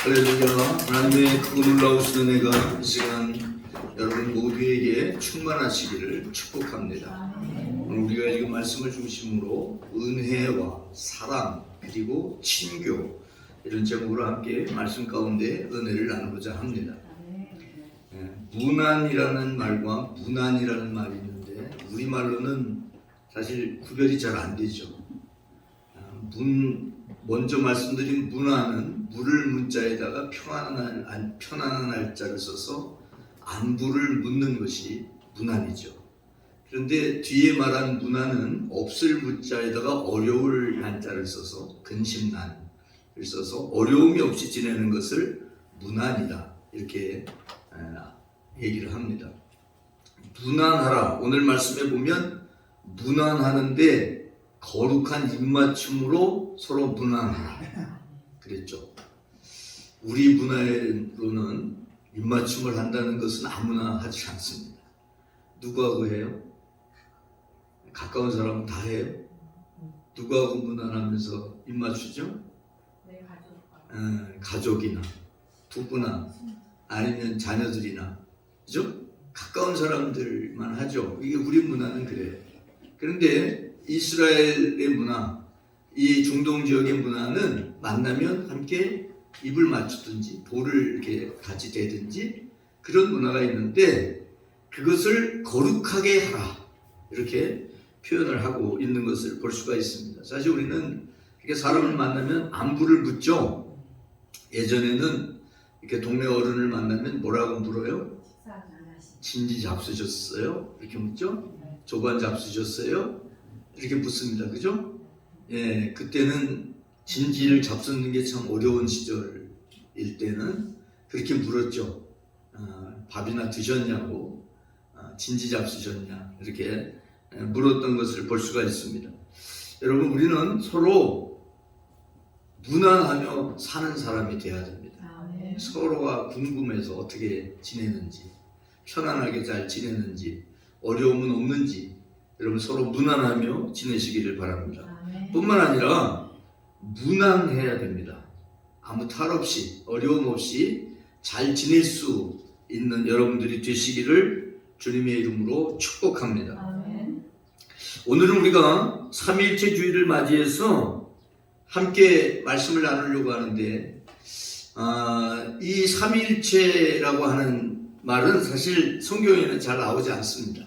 할렐루야. 하나님의 크고 놀라우신 은혜가 이 시간 여러분 모두에게 충만하시기를 축복합니다. 오늘 우리가 읽은 말씀을 중심으로 은혜와 사랑 그리고 친교 이런 제목으로 함께 말씀 가운데 은혜를 나누고자 합니다. 문안이라는 말과 문안이라는 말이 있는데 우리말로는 사실 구별이 잘 안 되죠. 먼저 말씀드린 문안은 물을 문자에다가 편안한 날짜를 써서 안부를 묻는 것이 문안이죠. 그런데 뒤에 말한 문안은 없을 문자에다가 어려울 난자를 써서 근심난을 써서 어려움이 없이 지내는 것을 문안이다 이렇게 얘기를 합니다. 문안하라. 오늘 말씀에 보면 문안하는데 거룩한 입맞춤으로 서로 문안하라 그랬죠. 우리 문화로는 입맞춤을 한다는 것은 아무나 하지 않습니다. 누구하고 해요? 가까운 사람은 다 해요? 누구하고 문안하면서 입맞추죠? 네, 가족이나 부부나 아니면 자녀들이나 그죠? 가까운 사람들만 하죠. 이게 우리 문화는 그래요. 그런데 이스라엘의 문화, 이 중동 지역의 문화는 만나면 함께 입을 맞추든지 볼을 이렇게 같이 대든지 그런 문화가 있는데 그것을 거룩하게 하라 이렇게 표현을 하고 있는 것을 볼 수가 있습니다. 사실 우리는 이렇게 사람을 만나면 안부를 묻죠. 예전에는 이렇게 동네 어른을 만나면 뭐라고 물어요? 진지 잡수셨어요? 이렇게 묻죠. 조반 잡수셨어요? 이렇게 묻습니다. 그죠? 예, 그때는 진지를 잡수는 게 참 어려운 시절일 때는 그렇게 물었죠. 밥이나 드셨냐고, 진지 잡수셨냐 이렇게 물었던 것을 볼 수가 있습니다. 여러분 우리는 서로 문안하며 사는 사람이 되어야 됩니다. 서로가 궁금해서 어떻게 지내는지, 편안하게 잘 지내는지, 어려움은 없는지 여러분 서로 문안하며 지내시기를 바랍니다. 뿐만 아니라 문안해야 됩니다. 아무 탈 없이 어려움 없이 잘 지낼 수 있는 여러분들이 되시기를 주님의 이름으로 축복합니다. 아멘. 오늘은 우리가 삼위일체 주일을 맞이해서 함께 말씀을 나누려고 하는데 이 삼위일체라고 하는 말은 사실 성경에는 잘 나오지 않습니다.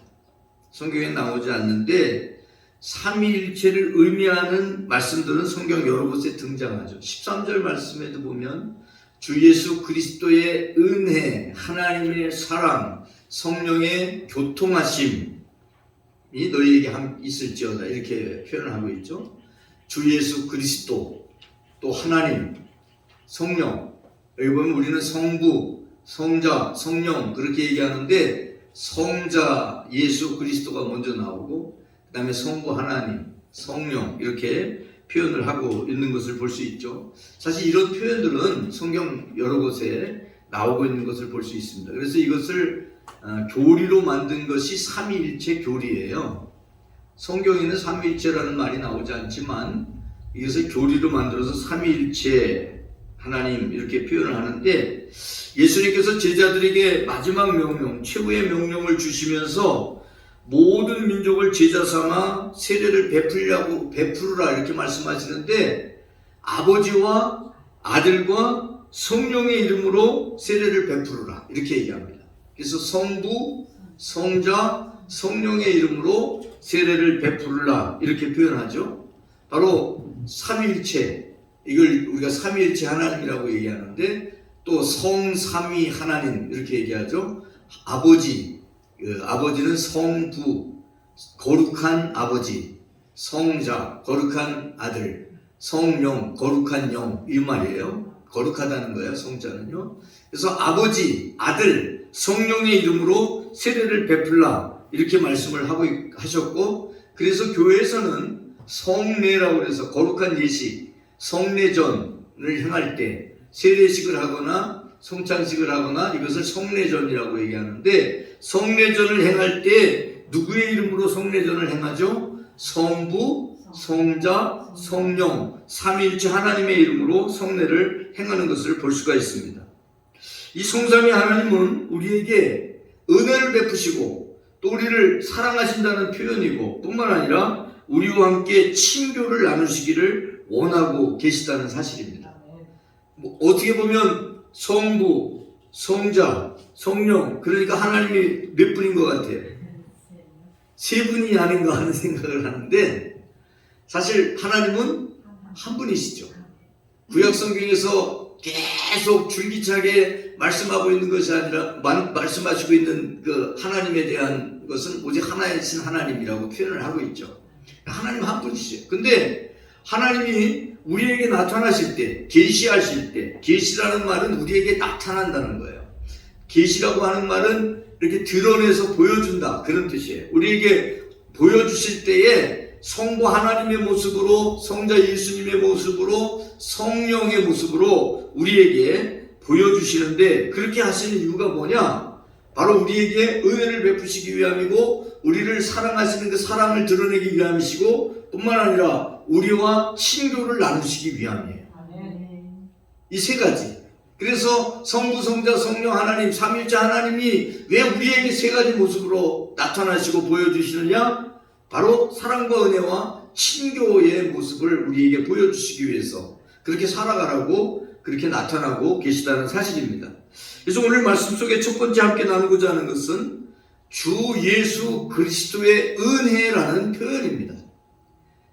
성경에 나오지 않는데 삼위일체를 의미하는 말씀들은 성경 여러 곳에 등장하죠. 13절 말씀에도 보면 주 예수 그리스도의 은혜, 하나님의 사랑, 성령의 교통하심이 너희에게 있을지어다 이렇게 표현을 하고 있죠. 주 예수 그리스도, 또 하나님, 성령, 여기 보면 우리는 성부, 성자, 성령 그렇게 얘기하는데 성자 예수 그리스도가 먼저 나오고 그 다음에 성부 하나님, 성령 이렇게 표현을 하고 있는 것을 볼 수 있죠. 사실 이런 표현들은 성경 여러 곳에 나오고 있는 것을 볼 수 있습니다. 그래서 이것을 교리로 만든 것이 삼위일체 교리예요. 성경에는 삼위일체라는 말이 나오지 않지만 이것을 교리로 만들어서 삼위일체 하나님 이렇게 표현을 하는데 예수님께서 제자들에게 마지막 명령, 최후의 명령을 주시면서 모든 민족을 제자 삼아 세례를 베푸르라 이렇게 말씀하시는데 아버지와 아들과 성령의 이름으로 세례를 베푸르라 이렇게 얘기합니다. 그래서 성부, 성자, 성령의 이름으로 세례를 베푸르라 이렇게 표현하죠. 바로 삼위일체, 이걸 우리가 삼위일체 하나님이라고 얘기하는데 또 성삼위 하나님 이렇게 얘기하죠. 아버지는 성부, 거룩한 아버지, 성자, 거룩한 아들, 성령, 거룩한 영 이 말이에요. 거룩하다는 거예요. 성자는요. 그래서 아버지, 아들, 성령의 이름으로 세례를 베풀라 이렇게 말씀을 하셨고 그래서 교회에서는 성례라고 해서 거룩한 예식, 성례전을 행할 때 세례식을 하거나 성찬식을 하거나 이것을 성례전이라고 얘기하는데 성례전을 행할 때 누구의 이름으로 성례전을 행하죠? 성부, 성자, 성령, 삼위일체 하나님의 이름으로 성례를 행하는 것을 볼 수가 있습니다. 이 성삼위 하나님은 우리에게 은혜를 베푸시고 또 우리를 사랑하신다는 표현이고 뿐만 아니라 우리와 함께 친교를 나누시기를 원하고 계시다는 사실입니다. 어떻게 보면 성부, 성자, 성령, 그러니까 하나님이 몇 분인 것 같아요? 세 분이 아닌가 하는 생각을 하는데 사실 하나님은 한 분이시죠. 구약 성경에서 계속 줄기차게 말씀하고 있는 것이 아니라 말씀하시고 있는 그 하나님에 대한 것은 오직 하나이신 하나님이라고 표현을 하고 있죠. 하나님 한 분이시죠. 근데 하나님이 우리에게 나타나실 때, 계시하실 때, 계시라는 말은 우리에게 나타난다는 거예요. 계시라고 하는 말은 이렇게 드러내서 보여준다, 그런 뜻이에요. 우리에게 보여주실 때에 성부 하나님의 모습으로, 성자 예수님의 모습으로, 성령의 모습으로 우리에게 보여주시는데, 그렇게 하시는 이유가 뭐냐? 바로 우리에게 은혜를 베푸시기 위함이고 우리를 사랑하시는 그 사랑을 드러내기 위함이시고 뿐만 아니라 우리와 친교를 나누시기 위함이에요. 이 세 가지. 그래서 성부, 성자, 성령 하나님, 삼위일체 하나님이 왜 우리에게 세 가지 모습으로 나타나시고 보여주시느냐? 바로 사랑과 은혜와 친교의 모습을 우리에게 보여주시기 위해서 그렇게 살아가라고 그렇게 나타나고 계시다는 사실입니다. 그래서 오늘 말씀 속에 첫 번째 함께 나누고자 하는 것은 주 예수 그리스도의 은혜라는 표현입니다.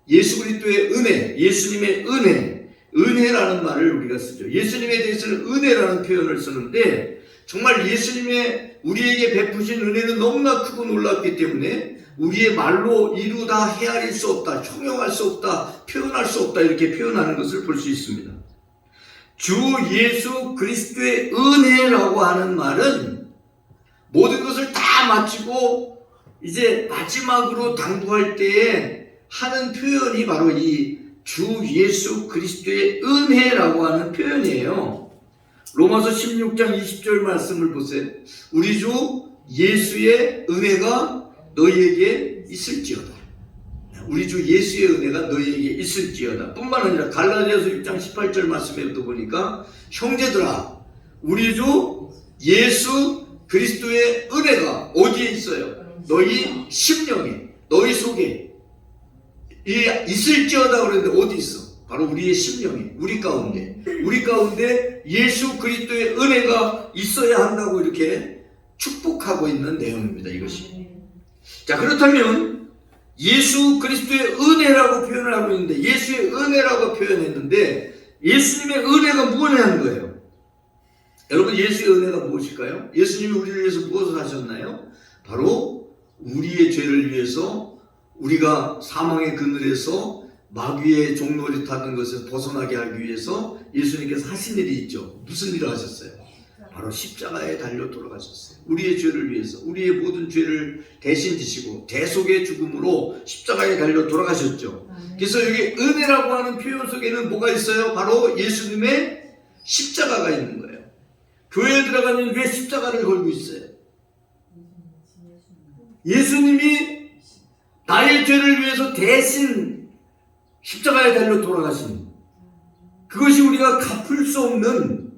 예수 그리스도의 은혜, 예수님의 은혜, 은혜라는 말을 우리가 쓰죠. 예수님에 대해서는 은혜라는 표현을 쓰는데 정말 예수님의 우리에게 베푸신 은혜는 너무나 크고 놀랍기 때문에 우리의 말로 이루다 헤아릴 수 없다, 형용할 수 없다, 표현할 수 없다 이렇게 표현하는 것을 볼 수 있습니다. 주 예수 그리스도의 은혜라고 하는 말은 모든 것을 다 마치고 이제 마지막으로 당부할 때에 하는 표현이 바로 이 주 예수 그리스도의 은혜라고 하는 표현이에요. 로마서 16장 20절 말씀을 보세요. 우리 주 예수의 은혜가 너희에게 있을지어다. 우리 주 예수의 은혜가 너희에게 있을지어다. 뿐만 아니라 갈라디아서 6장 18절 말씀에도 보니까 형제들아 우리 주 예수 그리스도의 은혜가 어디에 있어요? 너희 심령에, 너희 속에 있을지어다 그랬는데 어디 있어? 바로 우리의 심령에, 우리 가운데 예수 그리스도의 은혜가 있어야 한다고 이렇게 축복하고 있는 내용입니다. 이것이. 자, 그렇다면 예수 그리스도의 은혜라고 표현을 하고 있는데 예수의 은혜라고 표현했는데 예수님의 은혜가 무엇이냐는 거예요. 여러분 예수의 은혜가 무엇일까요? 예수님이 우리를 위해서 무엇을 하셨나요? 바로 우리의 죄를 위해서 우리가 사망의 그늘에서 마귀의 종노릇 하던 것을 벗어나게 하기 위해서 예수님께서 하신 일이 있죠. 무슨 일을 하셨어요? 바로 십자가에 달려 돌아가셨어요. 우리의 죄를 위해서 우리의 모든 죄를 대신 지시고 대속의 죽음으로 십자가에 달려 돌아가셨죠. 그래서 여기 은혜라고 하는 표현 속에는 뭐가 있어요? 바로 예수님의 십자가가 있는 거예요. 교회에 들어가면 왜 십자가를 걸고 있어요? 예수님이 나의 죄를 위해서 대신 십자가에 달려 돌아가신 그것이 우리가 갚을 수 없는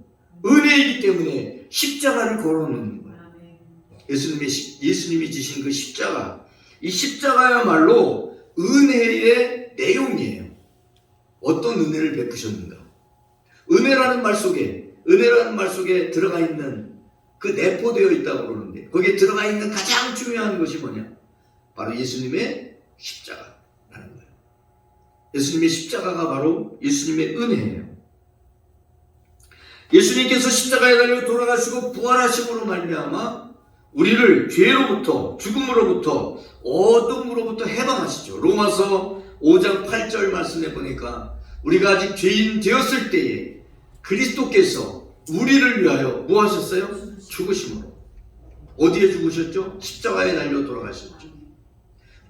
은혜이기 때문에 십자가를 걸어놓는 거예요. 예수님이 지신 그 십자가, 이 십자가야말로 은혜의 내용이에요. 어떤 은혜를 베푸셨는가? 은혜라는 말 속에 들어가 있는 그 내포되어 있다고 그러는데 거기에 들어가 있는 가장 중요한 것이 뭐냐? 바로 예수님의 십자가라는 거예요. 예수님의 십자가가 바로 예수님의 은혜예요. 예수님께서 십자가에 달려 돌아가시고 부활하심으로 말미암아 우리를 죄로부터, 죽음으로부터, 어둠으로부터 해방하시죠. 로마서 5장 8절 말씀에 보니까 우리가 아직 죄인 되었을 때에 그리스도께서 우리를 위하여 뭐 하셨어요? 죽으심으로. 어디에 죽으셨죠? 십자가에 달려 돌아가셨죠.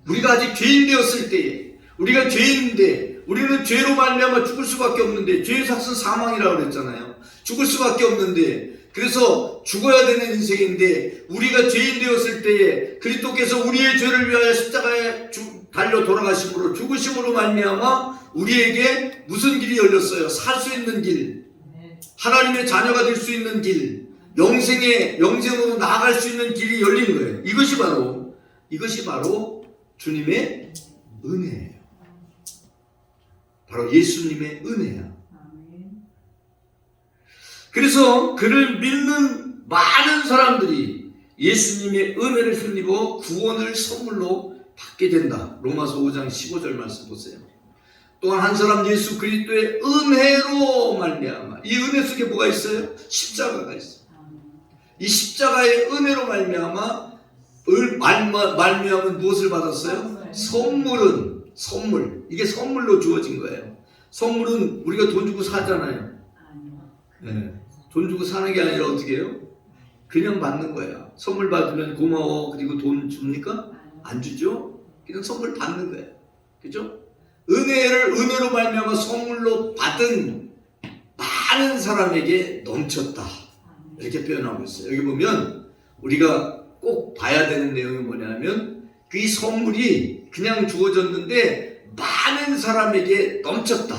우리가 아직 죄인 되었을 때에 우리가 죄인인데 우리는 죄로 말미암아 죽을 수밖에 없는데 죄의 삭은 사망이라고 그랬잖아요. 죽을 수밖에 없는데 그래서 죽어야 되는 인생인데 우리가 죄인 되었을 때에 그리스도께서 우리의 죄를 위하여 십자가에 달려 돌아가심으로 죽으심으로 말미암아 우리에게 무슨 길이 열렸어요? 살 수 있는 길, 하나님의 자녀가 될 수 있는 길, 영생으로 나아갈 수 있는 길이 열린 거예요. 이것이 바로 주님의 은혜예요. 바로 예수님의 은혜야. 그래서 그를 믿는 많은 사람들이 예수님의 은혜를 힘입어 구원을 선물로 받게 된다. 로마서 5장 15절 말씀 보세요. 또한 한 사람 예수 그리스도의 은혜로 말미암아, 이 은혜 속에 뭐가 있어요? 십자가가 있어요. 이 십자가의 은혜로 말미암아 무엇을 받았어요? 선물. 이게 선물로 주어진 거예요. 선물은 우리가 돈 주고 사잖아요. 네. 돈 주고 사는 게 아니라 어떻게 해요? 그냥 받는 거야. 선물 받으면 고마워. 그리고 돈 줍니까? 안 주죠? 그냥 선물 받는 거예요. 그죠? 은혜로 말미암아 선물로 받은 많은 사람에게 넘쳤다. 이렇게 표현하고 있어요. 여기 보면 우리가 꼭 봐야 되는 내용이 뭐냐면 그 선물이 그냥 주어졌는데 많은 사람에게 넘쳤다.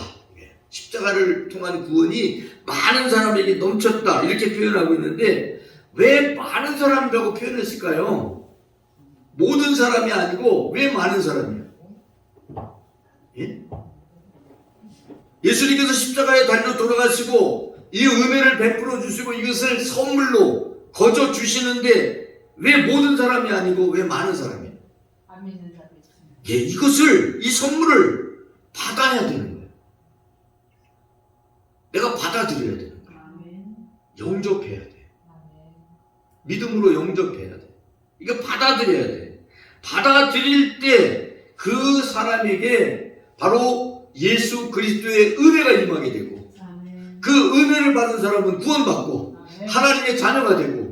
십자가를 통한 구원이 많은 사람에게 넘쳤다. 이렇게 표현하고 있는데 왜 많은 사람이라고 표현했을까요? 모든 사람이 아니고 왜 많은 사람이에요? 예? 예수님께서 십자가에 달려 돌아가시고 이 은혜를 베풀어 주시고 이것을 선물로 거저 주시는데 왜 모든 사람이 아니고 왜 많은 사람이에요? 예, 이 선물을 받아야 되는 거예요. 내가 받아들여야 되는 거예요. 영접해야 돼요. 믿음으로 영접해야 돼요. 이거 받아들여야 돼요. 받아들일 때 그 사람에게 바로 예수 그리스도의 은혜가 임하게 되고 그 은혜를 받은 사람은 구원받고 하나님의 자녀가 되고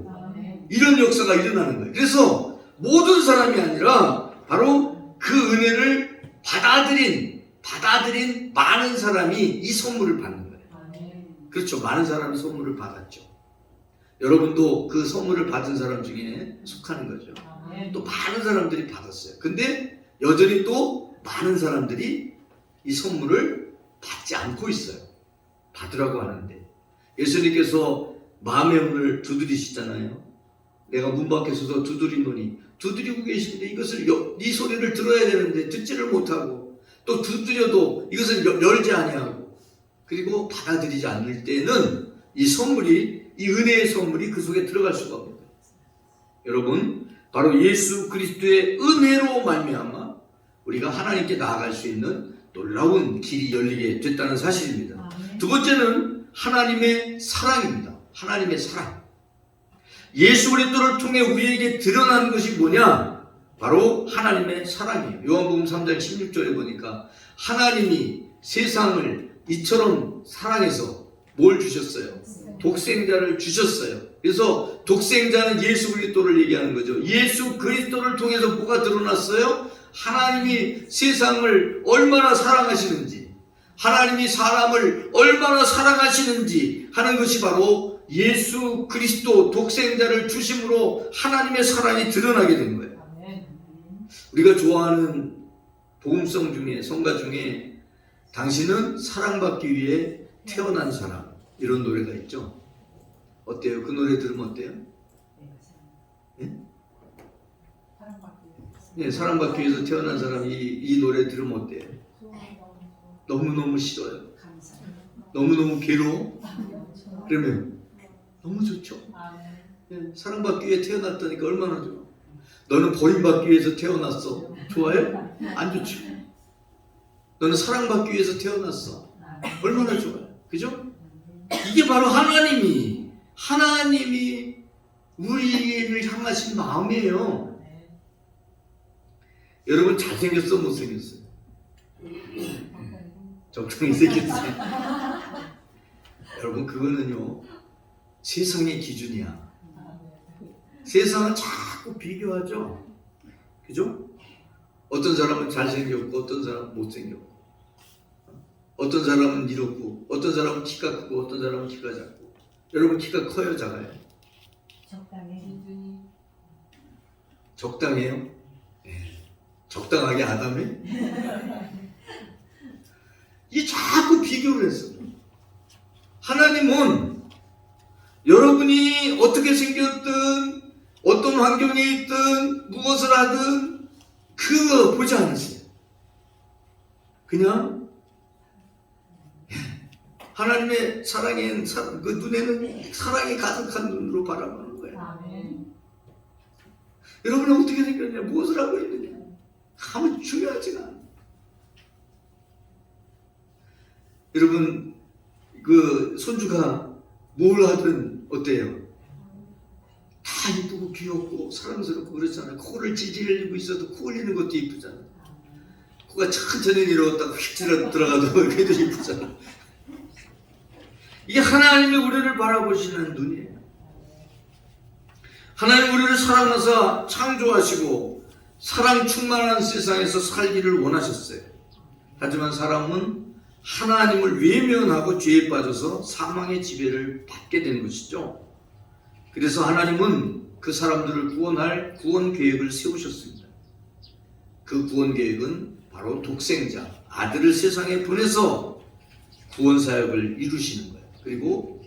이런 역사가 일어나는 거예요. 그래서 모든 사람이 아니라 바로 그 은혜를 받아들인 많은 사람이 이 선물을 받는 거예요. 그렇죠. 많은 사람이 선물을 받았죠. 여러분도 그 선물을 받은 사람 중에 속하는 거죠. 또 많은 사람들이 받았어요. 근데 여전히 또 많은 사람들이 이 선물을 받지 않고 있어요. 받으라고 하는데 예수님께서 마음의 문을 두드리시잖아요. 내가 문 밖에 서서 두드리노니, 두드리고 계시는데 이것을 이 소리를 들어야 되는데 듣지를 못하고 또 두드려도 이것을 열지 아니하고 그리고 받아들이지 않을 때는 이 은혜의 선물이 그 속에 들어갈 수가 없는 거예요. 여러분, 바로 예수 그리스도의 은혜로 말미암아 우리가 하나님께 나아갈 수 있는 놀라운 길이 열리게 됐다는 사실입니다. 두 번째는 하나님의 사랑입니다. 하나님의 사랑. 예수 그리스도를 통해 우리에게 드러난 것이 뭐냐? 바로 하나님의 사랑이에요. 요한복음 3장 16절에 보니까 하나님이 세상을 이처럼 사랑해서 뭘 주셨어요? 독생자를 주셨어요. 그래서 독생자는 예수 그리스도를 얘기하는 거죠. 예수 그리스도를 통해서 뭐가 드러났어요? 하나님이 세상을 얼마나 사랑하시는지, 하나님이 사람을 얼마나 사랑하시는지 하는 것이 바로 예수 그리스도 독생자를 주심으로 하나님의 사랑이 드러나게 된 거예요. 우리가 좋아하는 복음성 중에, 성가 중에 당신은 사랑받기 위해 태어난 사람, 이런 노래가 있죠. 어때요? 그 노래 들으면 어때요? 네, 사랑받기 위해서 태어난 사람이 이 노래 들으면 어때요? 너무너무 싫어요. 너무너무 괴로워. 그러면 너무 좋죠. 네, 사랑받기 위해 태어났다니까 얼마나 좋아. 너는 버림받기 위해서 태어났어. 좋아요? 안 좋죠. 너는 사랑받기 위해서 태어났어. 얼마나 좋아요. 그죠? 이게 바로 하나님이 우리를 향하신 마음이에요. 여러분 잘생겼어? 못생겼어요? 적당히 생겼어요. 여러분 그거는요 세상의 기준이야. 세상은 자꾸 비교하죠. 그죠? 어떤 사람은 잘생겼고 어떤 사람은 못생겼고 어떤 사람은 이렇고 어떤 사람은 키가 크고 어떤 사람은 키가 작고. 여러분 키가 커요? 작아요? 적당해요. 적당하게 아담이? 이 자꾸 비교를 했어. 하나님은 여러분이 어떻게 생겼든 어떤 환경에 있든 무엇을 하든 그거 보지 않으세요. 그냥 하나님의 사랑의 그 눈에는 사랑이 가득한 눈으로 바라보는 거예요. 아멘. 여러분은 어떻게 생겼냐, 무엇을 하고 있느냐 아무 중요하지가 않아요. 여러분 그 손주가 뭘 하든 어때요? 다 이쁘고 귀엽고 사랑스럽고 그렇잖아요. 코를 질질 흘리고 있어도 코 흘리는 것도 이쁘잖아요. 코가 천천히 내려왔다가 휙 들어가도 그래도 이쁘잖아. 이게 하나님의 우리를 바라보시는 눈이에요. 하나님 우리를 사랑하사 창조하시고 사랑 충만한 세상에서 살기를 원하셨어요. 하지만 사람은 하나님을 외면하고 죄에 빠져서 사망의 지배를 받게 된 것이죠. 그래서 하나님은 그 사람들을 구원할 구원 계획을 세우셨습니다. 그 구원 계획은 바로 독생자, 아들을 세상에 보내서 구원 사역을 이루시는 거예요. 그리고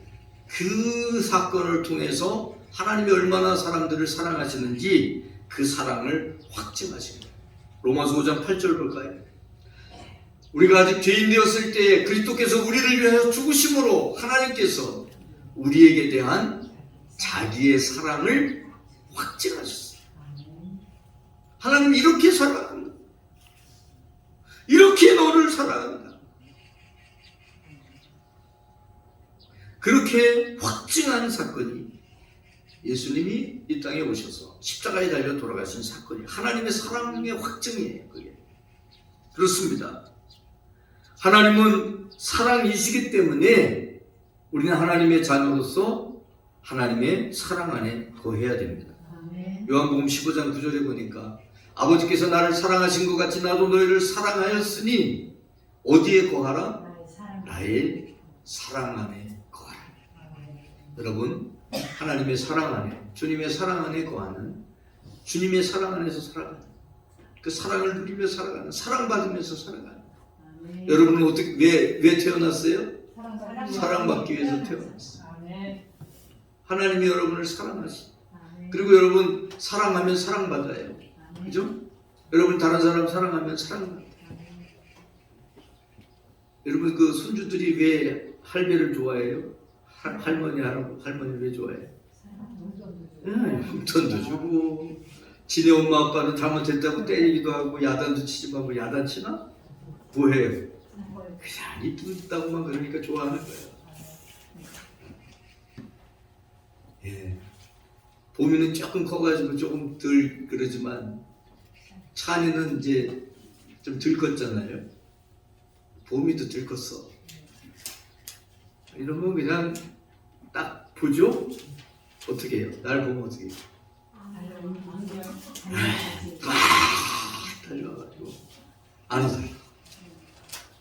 그 사건을 통해서 하나님이 얼마나 사람들을 사랑하시는지 그 사랑을 확증하시는 거예요. 로마서 5장 8절 볼까요? 우리가 아직 죄인 되었을 때 그리스도께서 우리를 위하여 죽으심으로 하나님께서 우리에게 대한 자기의 사랑을 확증하셨어요. 하나님 이렇게 사랑한다. 이렇게 너를 사랑한다. 그렇게 확증한 사건이 예수님이 이 땅에 오셔서 십자가에 달려 돌아가신 사건이 하나님의 사랑의 확증이에요. 그게 그렇습니다. 하나님은 사랑이시기 때문에 우리는 하나님의 자녀로서 하나님의 사랑 안에 거해야 됩니다. 요한복음 15장 9절에 보니까 아버지께서 나를 사랑하신 것 같이 나도 너희를 사랑하였으니 어디에 거하라? 나의 사랑 안에 거하라. 여러분 하나님의 사랑 안에, 주님의 사랑 안에 거하는, 주님의 사랑 안에서 살아가는, 그 사랑을 누리며 살아가는, 사랑받으면서 살아가는. 여러분은 어떻게 왜 태어났어요? 사랑받기 위해서 태어났어요. 하나님이 여러분을 사랑하시. 그리고 여러분 사랑하면 사랑받아요. 그죠? 여러분 다른 사람 사랑하면 사랑받아요. 여러분 그 손주들이 왜 할배를 좋아해요? 할머니 할머니 왜 좋아해요? 용돈도 주고 지네 엄마 아빠는 잘못했다고 때리기도 하고 야단도 치지 말고 야단 치나? 뭐해요? 그냥 이쁘다고만 그러니까 좋아하는 거예요. 예. 봄이는 조금 커가지고 조금 덜 그러지만 찬이는 이제 좀 덜 컸잖아요. 봄이도 덜 컸어. 이러면 그냥 딱 보죠? 어떻게 해요? 날 보면 어떻게 해요? 달려가지고 안아서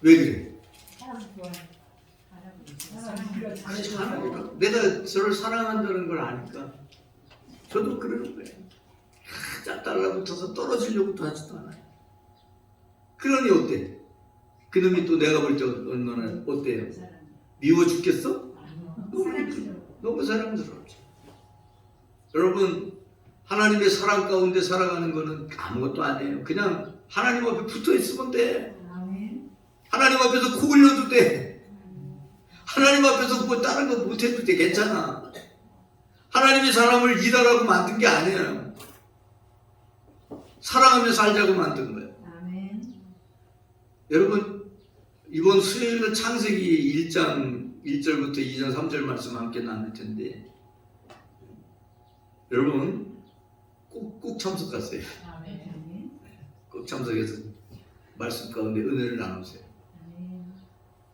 왜 그래? 내가 저를 사랑한다는 걸 아니까 저도 그러는 거예요. 짝 달라붙어서 떨어지려고도 하지도 않아요. 그러니 어때? 그놈이 또 내가 볼 때 얼마나 어때요? 미워 죽겠어? 너무 사랑스럽죠. 여러분 하나님의 사랑 가운데 살아가는 거는 아무것도 아니에요. 그냥 하나님 앞에 붙어 있으면 돼. 하나님 앞에서 코 흘려도 돼. 하나님 앞에서 뭐 다른 거 못해도 돼. 괜찮아. 하나님이 사람을 일하라고 만든 게 아니에요. 사랑하며 살자고 만든 거예요. 여러분 이번 수요일은 창세기 1장 1절부터 2장 3절 말씀 함께 나눌 텐데 여러분 꼭 참석하세요. 꼭 참석해서 말씀 가운데 은혜를 나누세요.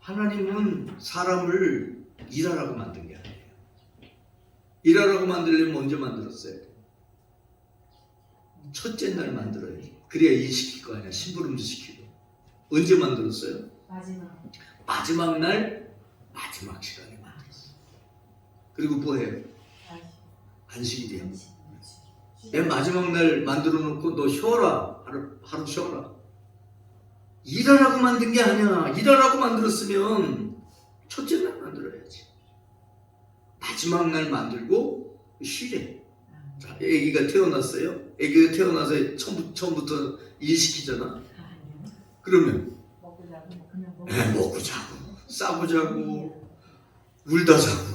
하나님은 사람을 일하라고 만든 게 아니에요. 일하라고 만들려면 언제 만들었어요? 첫째 날 만들어야지. 그래야 일 시킬 거 아니야. 심부름도 시키고. 언제 만들었어요? 마지막 날 마지막 시간에 만들었어요. 그리고 뭐해요? 안식이 돼요. 맨 마지막 날 만들어 놓고 너 쉬어라. 하루 쉬어라. 일하라고 만든 게 아니야. 일하라고 만들었으면 첫째 날 만들어야지. 마지막 날 만들고 쉬래. 자, 아기가 태어났어요. 아기가 태어나서 처음부터 일 시키잖아. 그러면 먹고 자고 싸고 자고 울다 자고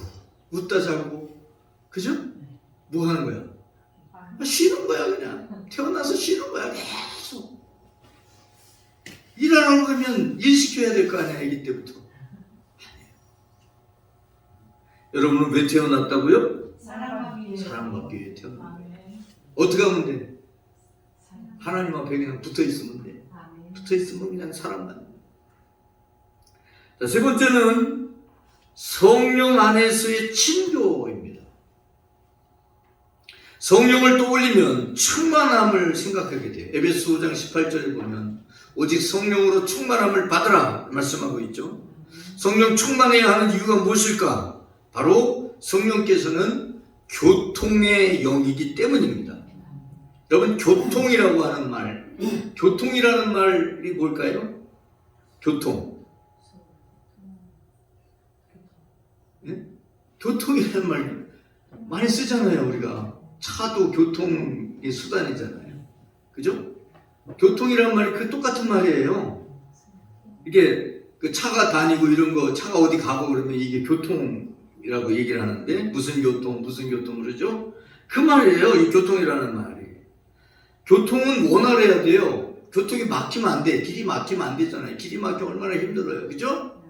웃다 자고, 그죠? 뭐 하는 거야? 쉬는 거야. 그냥 태어나서 쉬는 거야. 계속 일하라고 그러면 일 시켜야 될 거 아니야. 아기 때부터. 여러분은 왜 태어났다고요? 사랑받기 위해 태어났다. 어떻게 하면 돼? 하나님 앞에 그냥 붙어있으면 돼. 붙어있으면 그냥 사랑받는. 자, 세 번째는 성령 안에서의 친교입니다. 성령을 떠올리면 충만함을 생각하게 돼요. 에베소 5장 18절에 보면 오직 성령으로 충만함을 받으라 말씀하고 있죠. 성령 충만해야 하는 이유가 무엇일까? 바로 성령께서는 교통의 영이기 때문입니다. 여러분, 교통이라고 하는 말, 교통이라는 말이 뭘까요? 교통. 네? 교통이라는 말 많이 쓰잖아요. 우리가 차도 교통의 수단이잖아요. 그죠? 교통이라는 말이 그 똑같은 말이에요. 이게 그 차가 다니고 이런 거, 차가 어디 가고 그러면 이게 교통이라고 얘기를 하는데, 무슨 교통 그러죠? 그 말이에요. 이 교통이라는 말이. 교통은 원활해야 돼요. 교통이 막히면 안 돼. 길이 막히면 안 되잖아요. 길이 막히면 얼마나 힘들어요. 그죠?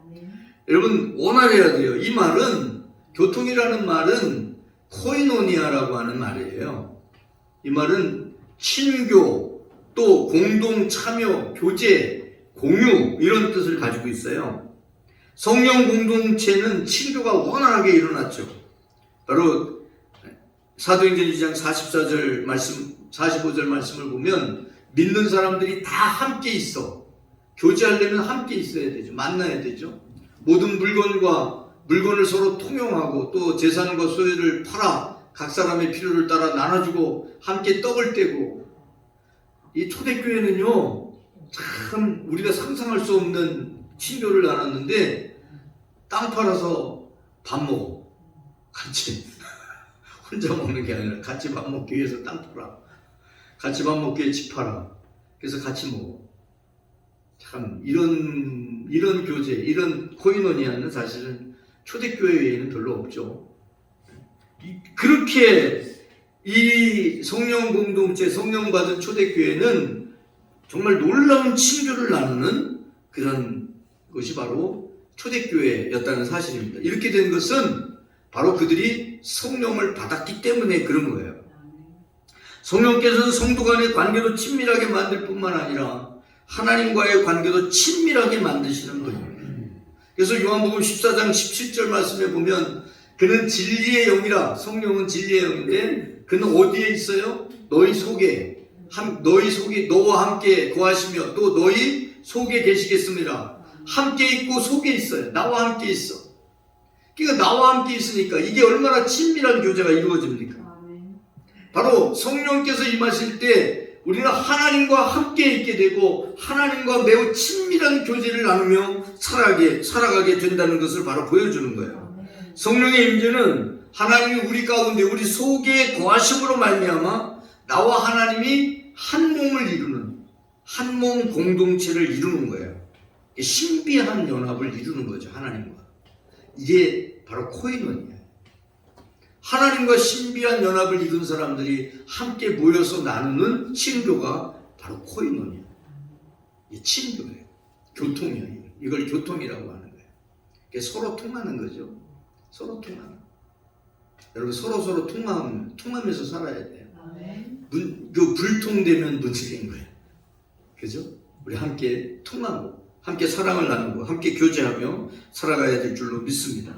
여러분, 원활해야 돼요. 이 말은, 교통이라는 말은 코이노니아라고 하는 말이에요. 이 말은 친교, 또 공동 참여, 교제, 공유, 이런 뜻을 가지고 있어요. 성령 공동체는 친교가 원활하게 일어났죠. 바로 사도행전 2장 44절 말씀, 45절 말씀을 보면 믿는 사람들이 다 함께 있어. 교제하려면 함께 있어야 되죠. 만나야 되죠. 모든 물건을 서로 통용하고, 또 재산과 소유를 팔아 각 사람의 필요를 따라 나눠주고 함께 떡을 떼고. 이 초대교회는요, 참 우리가 상상할 수 없는 친교를 나눴는데, 땅 팔아서 밥 먹어. 같이. 혼자 먹는 게 아니라 같이 밥 먹기 위해서 땅 팔아. 같이 밥 먹기 위해 집 팔아. 그래서 같이 먹어. 참 이런 교제, 이런 코이노니아는 사실은 초대교회 외에는 별로 없죠. 그렇게 이 성령 공동체, 성령 받은 초대교회는 정말 놀라운 친교를 나누는 그런 것이 바로 초대교회였다는 사실입니다. 이렇게 된 것은 바로 그들이 성령을 받았기 때문에 그런 거예요. 성령께서는 성도 간의 관계도 친밀하게 만들 뿐만 아니라 하나님과의 관계도 친밀하게 만드시는 거예요. 그래서 요한복음 14장 17절 말씀에 보면 그는 진리의 영이라, 성령은 진리의 영인데 그는 어디에 있어요? 너희 속에 너와 함께 거하시며 또 너희 속에 계시겠습니다. 함께 있고 속에 있어요. 나와 함께 있어. 그러니까 나와 함께 있으니까 이게 얼마나 친밀한 교제가 이루어집니까? 바로 성령께서 임하실 때 우리는 하나님과 함께 있게 되고 하나님과 매우 친밀한 교제를 나누며 살아가게 된다는 것을 바로 보여주는 거예요. 성령의 임재는 하나님이 우리 가운데 우리 속에 거하심으로 말미암아 나와 하나님이 한 몸을 이루는, 한 몸 공동체를 이루는 거예요. 신비한 연합을 이루는 거죠. 하나님과. 이게 바로 코이노니아예요. 하나님과 신비한 연합을 이룬 사람들이 함께 모여서 나누는 친교가 바로 코이노니아. 이 친교예요. 교통이에요. 이걸 교통이라고 하는 거예요. 이게 서로 통하는 거죠. 서로 통하는. 여러분, 서로 통하면서 살아야 돼요. 그 불통되면 문제인 거예요. 그죠? 우리 함께 통하고, 함께 사랑을 나누고, 함께 교제하며 살아가야 될 줄로 믿습니다.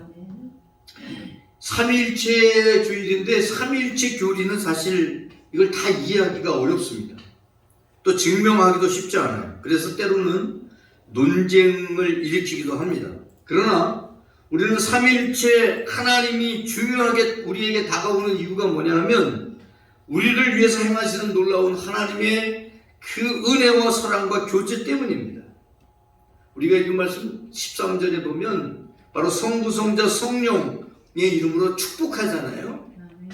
삼위일체 주일인데 삼위일체 교리는 사실 이걸 다 이해하기가 어렵습니다. 또 증명하기도 쉽지 않아요. 그래서 때로는 논쟁을 일으키기도 합니다. 그러나 우리는 삼위일체 하나님이 중요하게 우리에게 다가오는 이유가 뭐냐 하면 우리를 위해서 행하시는 놀라운 하나님의 그 은혜와 사랑과 교제 때문입니다. 우리가 이 말씀 13절에 보면 바로 성부, 성자, 성령의 이름으로 축복하잖아요.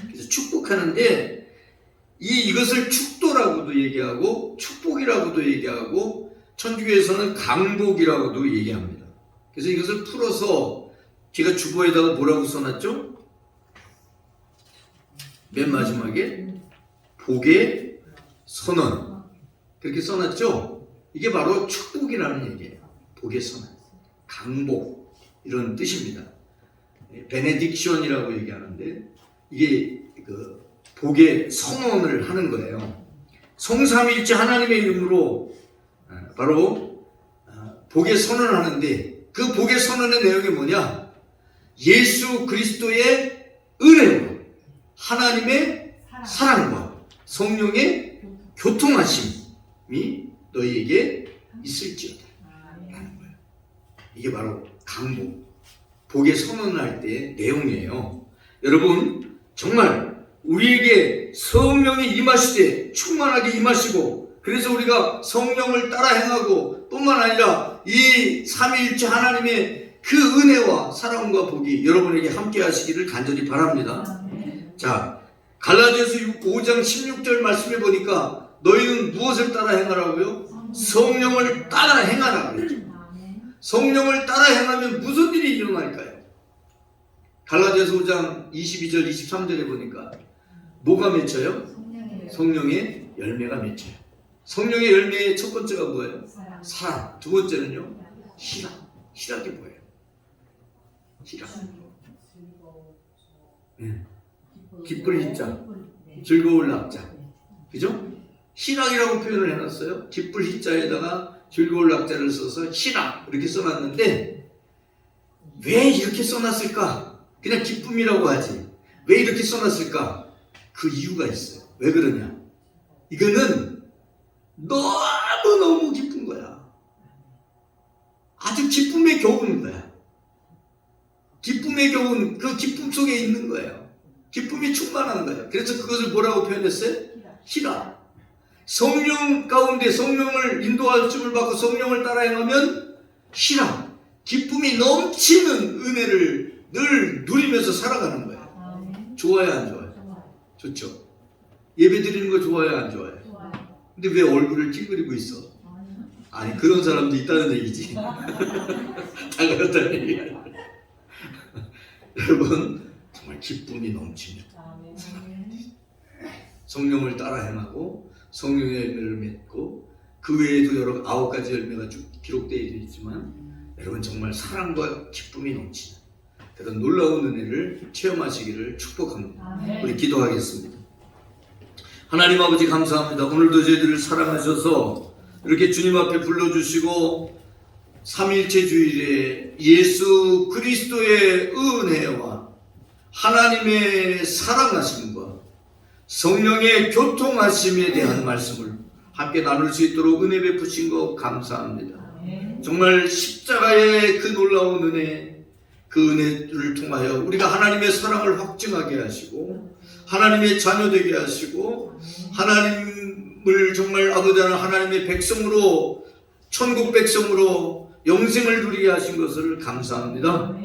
그래서 축복하는데 이것을 축도라고도 얘기하고 축복이라고도 얘기하고 천주교에서는 강복이라고도 얘기합니다. 그래서 이것을 풀어서 제가 주보에다가 뭐라고 써놨죠? 맨 마지막에 복의 선언 그렇게 써놨죠? 이게 바로 축복이라는 얘기예요. 복의 선언, 강복 이런 뜻입니다. 베네딕션이라고 얘기하는데 이게 그 복의 선언을 하는 거예요. 성삼위일체 하나님의 이름으로 바로 복의 선언을 하는데 그 복의 선언의 내용이 뭐냐? 예수 그리스도의 은혜와 하나님의 사랑과 성령의 교통하심이 너희에게 있을지어다 라는 거예요. 이게 바로 강복, 복의 선언을 할 때의 내용이에요. 여러분 정말 우리에게 성령이 임하시되 충만하게 임하시고 그래서 우리가 성령을 따라 행하고 뿐만 아니라 이 삼위일체 하나님의 그 은혜와 사랑과 복이 여러분에게 함께 하시기를 간절히 바랍니다. 자, 갈라디아서 5장 16절 말씀해 보니까 너희는 무엇을 따라 행하라고요? 성령을 따라 행하라 그랬죠. 성령을 따라 행하면 무슨 일이 일어날까요? 갈라디아서 5장 22절 23절에 보니까 뭐가 맺혀요? 성령의 열매가 맺혀요. 성령의 열매의 첫 번째가 뭐예요? 사랑. 두 번째는요? 희락. 희락이 뭐예요? 희락. 네. 기쁠 희자, 즐거울 낙자. 그죠? 희락이라고 표현을 해놨어요. 기쁠 희자에다가 즐거울 낙자를 써서 희락 이렇게 써놨는데 왜 이렇게 써놨을까? 그냥 기쁨이라고 하지. 왜 이렇게 써놨을까? 그 이유가 있어요. 왜 그러냐? 이거는 너무너무 기쁜 거야. 아주 기쁨에 겨우는 거야. 기쁨에 겨운 그 기쁨 속에 있는 거예요. 기쁨이 충만한 거예요. 그래서 그것을 뭐라고 표현했어요? 희락. 성령 가운데 성령을 인도하심을 받고 성령을 따라 행하면 희락, 기쁨이 넘치는 은혜를 늘 누리면서 살아가는 거예요. 좋아요, 안 좋아요? 좋죠. 예배 드리는 거 좋아요, 안 좋아요? 근데 왜 얼굴을 찡그리고 있어? 아니, 그런 사람도 있다는 얘기지. 다 그렇다는 얘기야. 여러분, 정말 기쁨이 넘치는 성령을 따라 행하고 성령의 열매를 맺고 그 외에도 여러 9가지 열매가 기록되어 있지만 여러분 정말 사랑과 기쁨이 넘치는 그런 놀라운 은혜를 체험하시기를 축복합니다. 우리 기도하겠습니다. 하나님 아버지 감사합니다. 오늘도 저희들을 사랑하셔서 이렇게 주님 앞에 불러주시고 삼위일체 주일에 예수 그리스도의 은혜와 하나님의 사랑하심과 성령의 교통하심에 대한 말씀을 함께 나눌 수 있도록 은혜 베푸신 것 감사합니다. 정말 십자가의 그 놀라운 은혜, 그 은혜를 통하여 우리가 하나님의 사랑을 확증하게 하시고 하나님의 자녀 되게 하시고 하나님을 정말 아버지 하나님의 백성으로 천국 백성으로 영생을 누리게 하신 것을 감사합니다.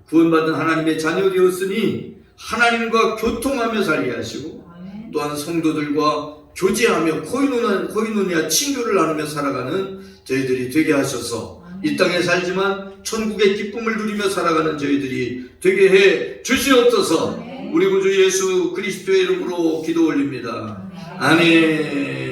구원받은 하나님의 자녀 되었으니 하나님과 교통하며 살게 하시고 또한 성도들과 교제하며 코이노니아 친교를 나누며 살아가는 저희들이 되게 하셔서 이 땅에 살지만 천국의 기쁨을 누리며 살아가는 저희들이 되게 해 주시옵소서. 우리 구주 예수 그리스도의 이름으로 기도 올립니다. 아멘.